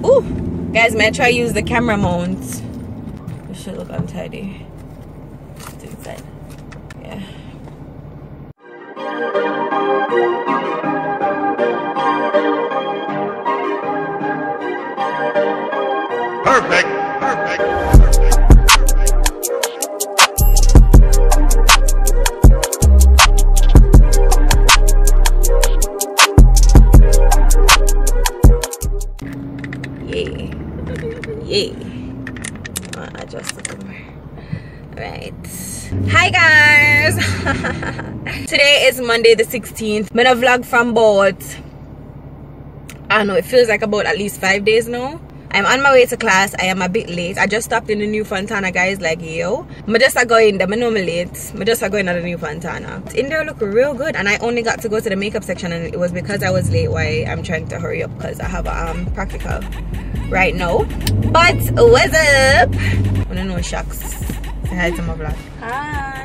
Ooh, guys, may I try use the camera mount? It should look untidy. It's inside. Yeah. Perfect. Perfect. Yeah. Adjust the camera. Right. Hi guys. Today is Monday the 16th. I'm gonna vlog from about, I don't know, it feels like about at least 5 days now. I'm on my way to class. I am a bit late. I just stopped in the new Fontana, guys. Like, yo, I just going there. I know I'm late. I just going to the new Fontana. In there look real good, and I only got to go to the makeup section, and it was because I was late. Why I'm trying to hurry up because I have a practical right now. But what's up? I don't know, shucks. Say hi to my vlog. Hi.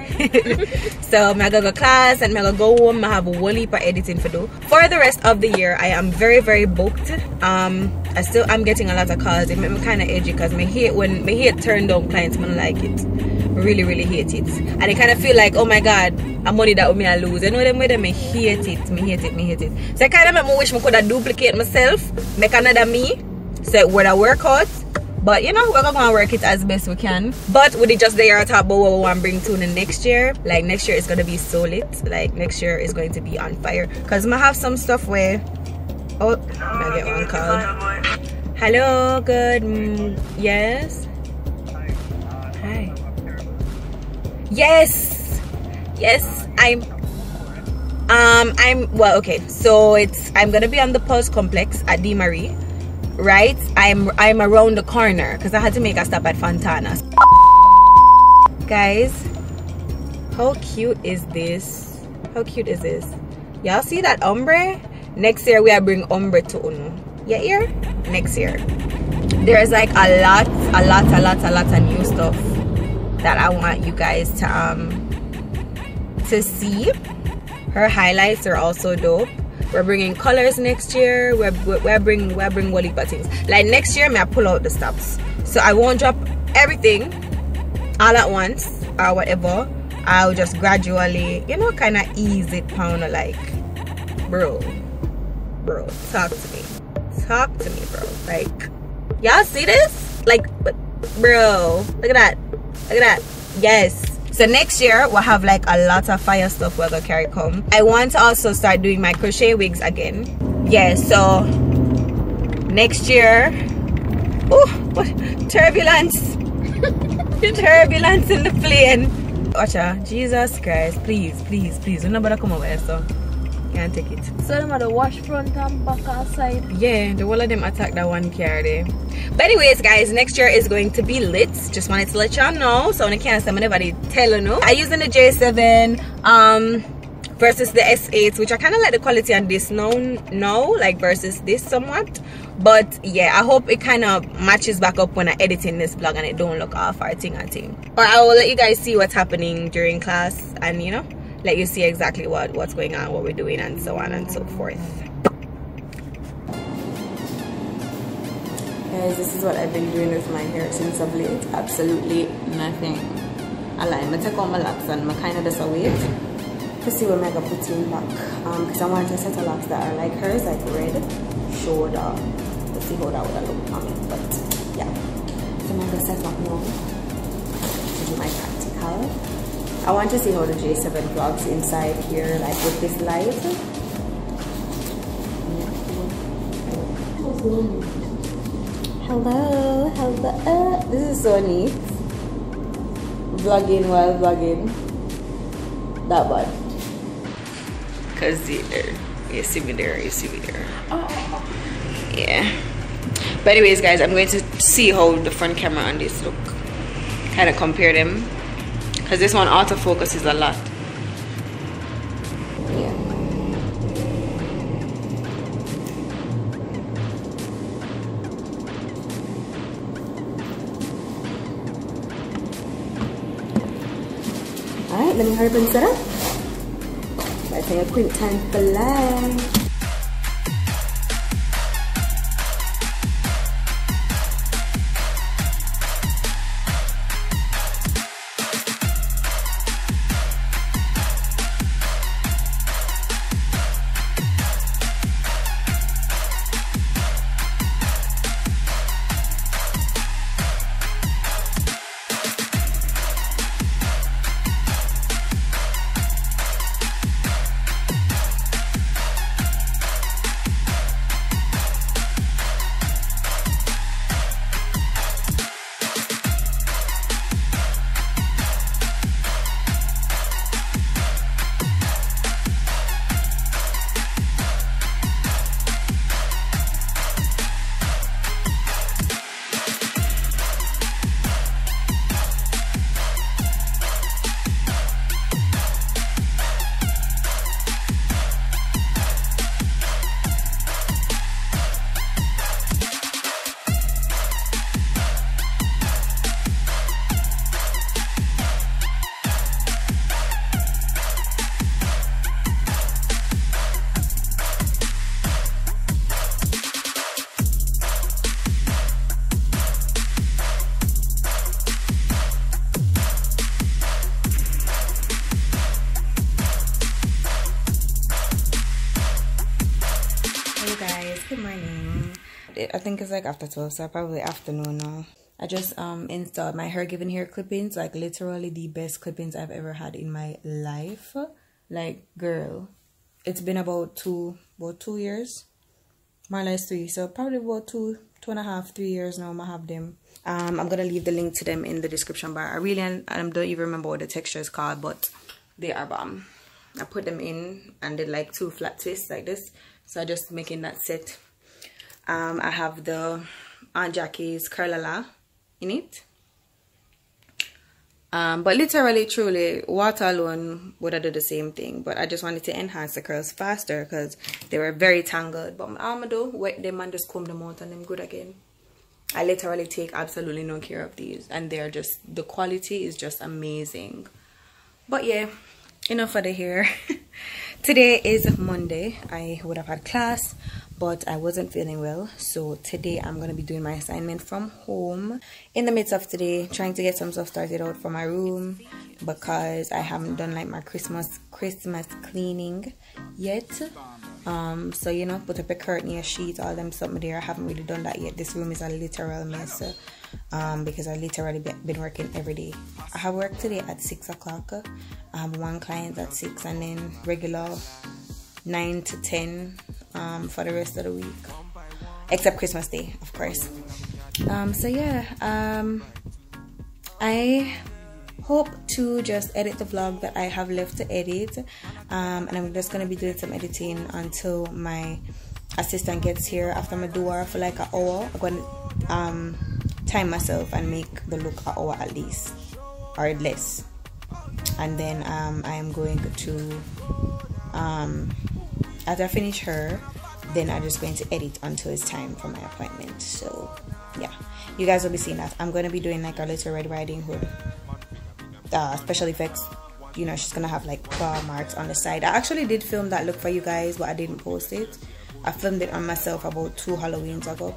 So I'm gonna go to class and I'm gonna go home. I have a whole heap of editing to do. For the rest of the year, I am very booked. I'm getting a lot of calls. It makes me kind of edgy because I hate when I hate turn down clients. I don't like it. I really hate it. And I kind of feel like, oh my god, I'm money that I lose. You know them way them, I hate it. Me hate it. So I kind of make me wish I could duplicate myself, make another me, so it would work out. But you know, we're gonna work it as best we can. But with it just there I talk about what we want to bring to the next year. Like next year is gonna be so lit. Like next year is going to be on fire. Cause I have some stuff where, oh, I get one call. Hello, good. Yes. Hi. Yes. I'm well, okay. So I'm gonna be on the Pulse Complex at DMarie. Right, I'm around the corner because I had to make a stop at Fontana. Guys, how cute is this? Y'all see that ombre? Next year we are bring ombre to Uno. Yeah, here next year there's like a lot of new stuff that I want you guys to see. Her highlights are also dope. We're bringing colors next year. We're bring whole heap of things. Like next year, I pull out the stops. So I won't drop everything all at once or whatever. I'll just gradually, you know, kind of ease it pound like, bro, talk to me, bro. Like, y'all see this? Like, bro, look at that. Yes. So next year we'll have like a lot of fire stuff we're gonna carry come. I want to also start doing my crochet wigs again. Yeah, so next year, oh, what turbulence. Turbulence in the plane. Watcha, Jesus Christ, please nobody come over here, so can't take it. So them are the wash front and back and side. Yeah, the whole of them attack that one car there. But anyways, guys, next year is going to be lit. Just wanted to let y'all know. So when I can't say anybody tell you no. I'm using the J7 versus the S8, which I kind of like the quality on this now, like versus this somewhat. But yeah, I hope it kind of matches back up when I edit in this vlog and it don't look off or thing. Or I will let you guys see what's happening during class and you know, let you see exactly what's going on, what we're doing, and so on and so forth. Guys, this is what I've been doing with my hair since of late. Absolutely nothing. I lie, I take out my locks and I kind of just wait to see what I'm going to put in back. Because I want to set a locks that are like hers, like red, shoulder. Let's see how that would look on it. But yeah, so I'm going to set back now to do my practical. I want to see how the J7 vlogs inside here, like with this light. Hello. This is so neat. Vlogging while vlogging. That bad. Cause you see me there. Oh. Yeah. But anyways, guys, I'm going to see how the front camera on this look. Kind of compare them. Because this one autofocus is a lot. Yeah. Alright, let me hurry up and set up. I take a quick time for life. Hey guys, good morning. I think it's like after 12, so probably afternoon now. I just installed my hair giving hair clippings, like literally the best clippings I've ever had in my life. Like, girl, it's been about two years, more or less 3, so probably about 2.5, 3 years now I have them. I'm gonna leave the link to them in the description bar. I don't even remember what the texture is called, but they are bomb. I put them in and did like 2 flat twists like this, so I just making that set. I have the Aunt Jackie's Curlala in it, but literally truly water alone would have done the same thing, but I just wanted to enhance the curls faster because they were very tangled. But I'm gonna do wet them and just comb them out and them good again. I literally take absolutely no care of these, and they're just, the quality is just amazing. But yeah, enough for the hair. Today is Monday. I would have had class, but I wasn't feeling well, so today I'm gonna be doing my assignment from home. In the midst of today, trying to get some stuff started out for my room because I haven't done like my Christmas cleaning yet. So you know, put up a curtain, a sheet, all them something there. I haven't really done that yet. This room is a literal mess because I literally been working every day. I have work today at 6 o'clock. I have 1 client at 6, and then regular 9 to 10 for the rest of the week, except Christmas Day, of course. So yeah, I hope to just edit the vlog that I have left to edit, and I'm just gonna be doing some editing until my assistant gets here. After my do her for like an hour, I'm gonna time myself and make the look an hour at least or less, and then I am going to after I finish her, then I'm just going to edit until it's time for my appointment. So yeah, you guys will be seeing that. I'm going to be doing like a little Red Riding Hood special effects. You know, she's gonna have like claw marks on the side. I actually did film that look for you guys, but I didn't post it. I filmed it on myself about 2 Halloweens ago,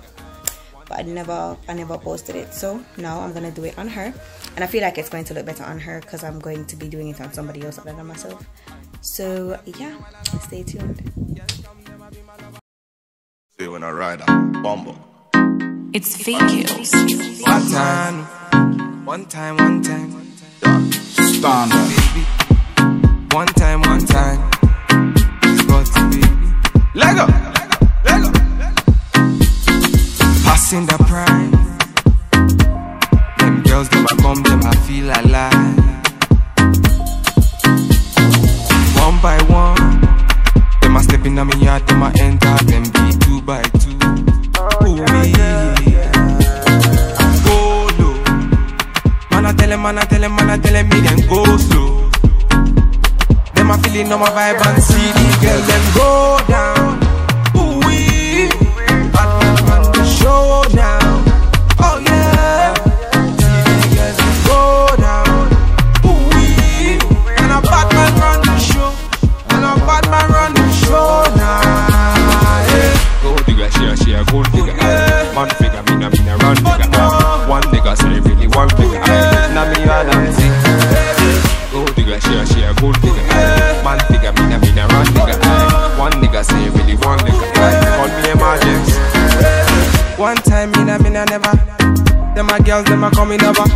but I never posted it. So now I'm gonna do it on her, and I feel like it's going to look better on her because I'm going to be doing it on somebody else other than myself. So yeah, stay tuned. See when I ride a bumble. It's fake kills. One time. Stand up. Baby. One time. It's got to be. Lego. Passing the prime. Them girls, them I come, them I feel alive. One by one, them I step in on me yard, them I enter, them be 2 by 2. Ooh, go low. Man I tell him, me them go slow. Them I feeling on my vibe and see the girl, them go down. Ooh wee, on the show now. Oh yeah, see the girl, them go down. Ooh wee, and a bad man run the show. Go digga, she a gold digga. Man figure, me na run digga. One nigga say really one figure. Na me a dancing. Go digga, she a gold digga. Man figure, me na run digga. One nigga say really one nigga. Call me emergency. One time me na never. Them a girls, them a coming over.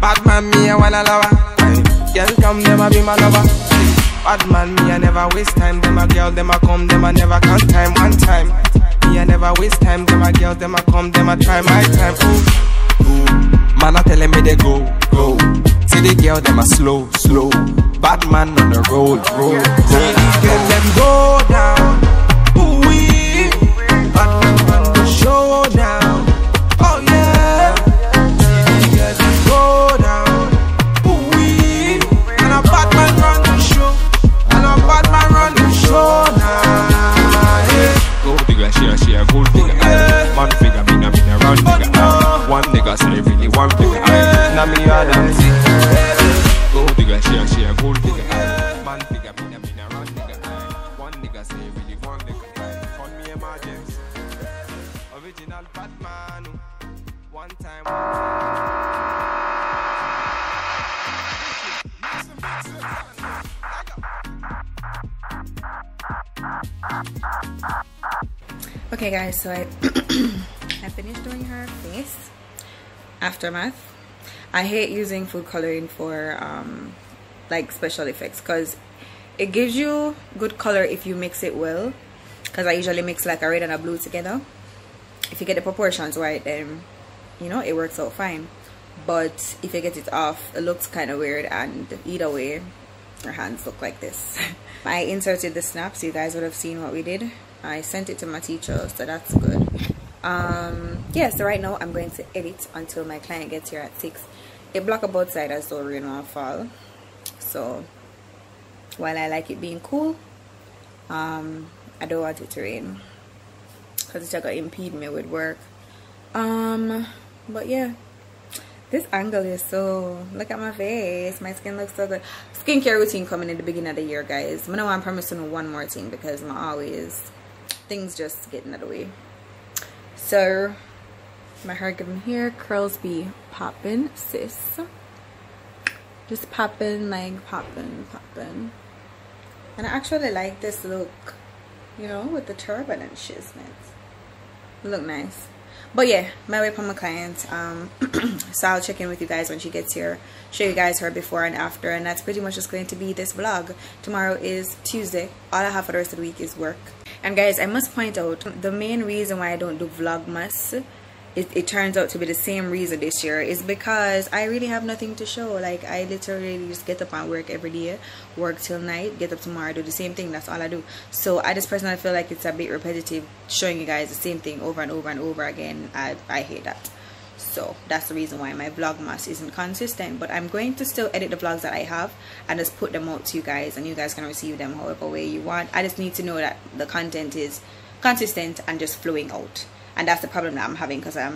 Bad man, me a wanna lover. Girl come, them a be my lover. Bad man, me I never waste time. Them a girl, them a come, them a never count time. One time, me I never waste time. Them a girl, them a come, them a try my time. Ooh, man a telling me they go. See the girl, them a slow. Bad man on the road. See the girl, them go down. Ooh wee, bad man on the show down. Oh yeah, see the girl, them go down. Ooh wee, and a bad man run the show. Bad man run the show now. Go digga, she a gold digga. Man figure, me na run digga. One nigga say really one figure. Na me a dancing. Go digga, she a gold digga. Man figure, me na run digga. One nigga say really one nigga. Call me emergency. Original bad man. One time. Okay guys, so I I finished doing her face. Aftermath. I hate using food coloring for like special effects because it gives you good color if you mix it well, because I usually mix like a red and a blue together. If you get the proportions right, then you know it works out fine. But if you get it off, it looks kind of weird, and either way her hands look like this. I inserted the snap, so you guys would have seen what we did. I sent it to my teacher, so that's good. Yeah, so right now I'm going to edit until my client gets here at 6. It block up outside as though rain will fall, so while I like it being cool, I don't want it to rain because it's gonna impede me with work. But yeah, this angle is so, look at my face, my skin looks so good. Skincare routine coming in the beginning of the year, guys. I know I'm promising one more thing because I'm always, things just getting out of the way. So my hair getting here, curls be popping, sis. Just popping, like popping. And I actually like this look, you know, with the turban and shiznit. Look nice. But yeah, my way from my client. So I'll check in with you guys when she gets here, show you guys her before and after, and that's pretty much just going to be this vlog. Tomorrow is Tuesday. All I have for the rest of the week is work. And guys, I must point out, the main reason why I don't do vlogmas, it turns out to be the same reason this year, is because I really have nothing to show. Like, I literally just get up and work every day, work till night, get up tomorrow, do the same thing. That's all I do. So I just personally feel like it's a bit repetitive showing you guys the same thing over and over and over again. I hate that. So that's the reason why my vlogmas isn't consistent. But I'm going to still edit the vlogs that I have and just put them out to you guys, and you guys can receive them however way you want. I just need to know that the content is consistent and just flowing out. And that's the problem that I'm having, because I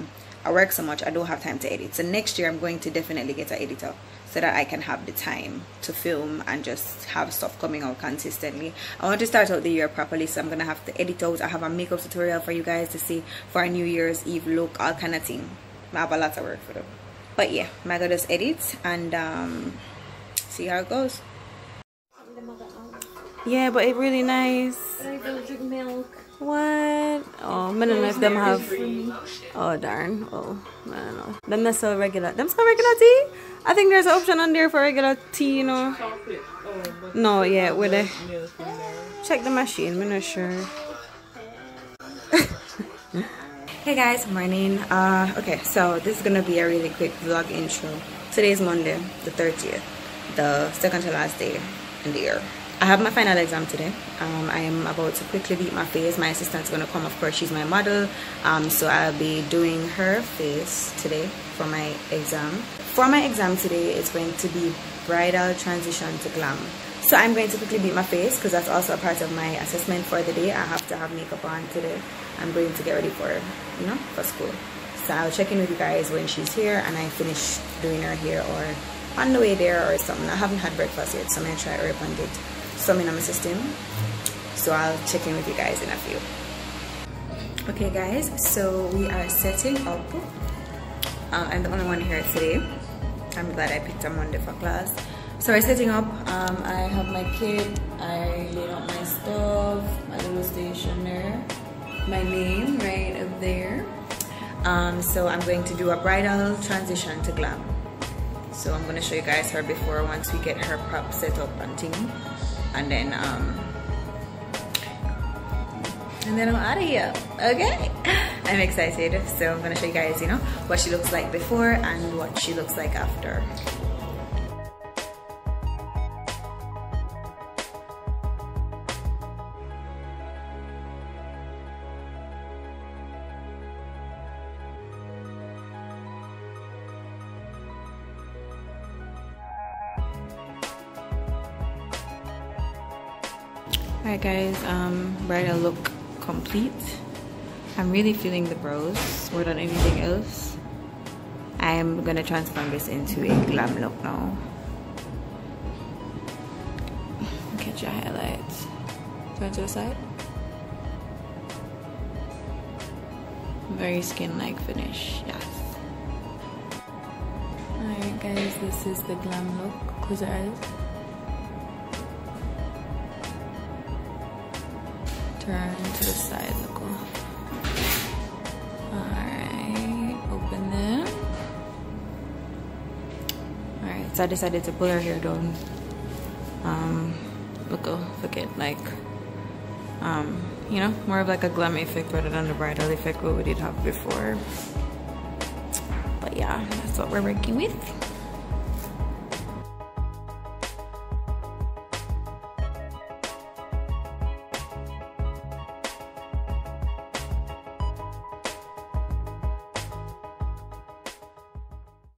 work so much, I don't have time to edit. So next year I'm going to definitely get an editor so that I can have the time to film and just have stuff coming out consistently. I want to start out the year properly, so I'm gonna have to edit out. I have a makeup tutorial for you guys to see for a New Year's Eve look, all kind of thing. I have a lot of work for them. But yeah, I'm gonna just edit and see how it goes. Yeah, but it's really nice. I don't drink milk. What? Oh, I don't know if them have. Oh darn. Oh, I don't know. Them not so regular. Them so regular tea? I think there's an option on there for regular tea, you know. No, yeah, with it. Check the machine. I'm not sure. Hey guys, morning. Okay, so this is gonna be a really quick vlog intro. Today is Monday, the 30th, the second to last day in the year. I have my final exam today. I am about to quickly beat my face. My assistant's gonna come, of course, she's my model. So I'll be doing her face today for my exam. For my exam today, it's going to be bridal transition to glam. So I'm going to quickly beat my face because that's also a part of my assessment for the day. I have to have makeup on today. I'm going to get ready for, you know, for school. So I'll check in with you guys when she's here and I finish doing her hair, or on the way there or something. I haven't had breakfast yet, so I'm gonna try to and get some in my system. So I'll check in with you guys in a few. Okay guys, so we are setting up. I'm the only one here today. I'm glad I picked a Monday for class. So we're setting up. I have my kit, I laid out my stuff, my little station there, my name right up there. So I'm going to do a bridal transition to glam. So I'm going to show you guys her before, once we get her prop set up and thing, and then I'm out of here. Okay, I'm excited. So I'm going to show you guys, you know, what she looks like before and what she looks like after. Alright guys, bridal look complete. I'm really feeling the brows more than anything else. I'm gonna transform this into a glam look now. Catch your highlights. Turn to the side. Very skin-like finish, yes. Alright guys, this is the glam look. Close your eyes. Turn to the side, look. So I decided to pull her hair down. Look like you know, more of like a glam effect rather than the bridal effect what we did have before. But yeah, that's what we're working with.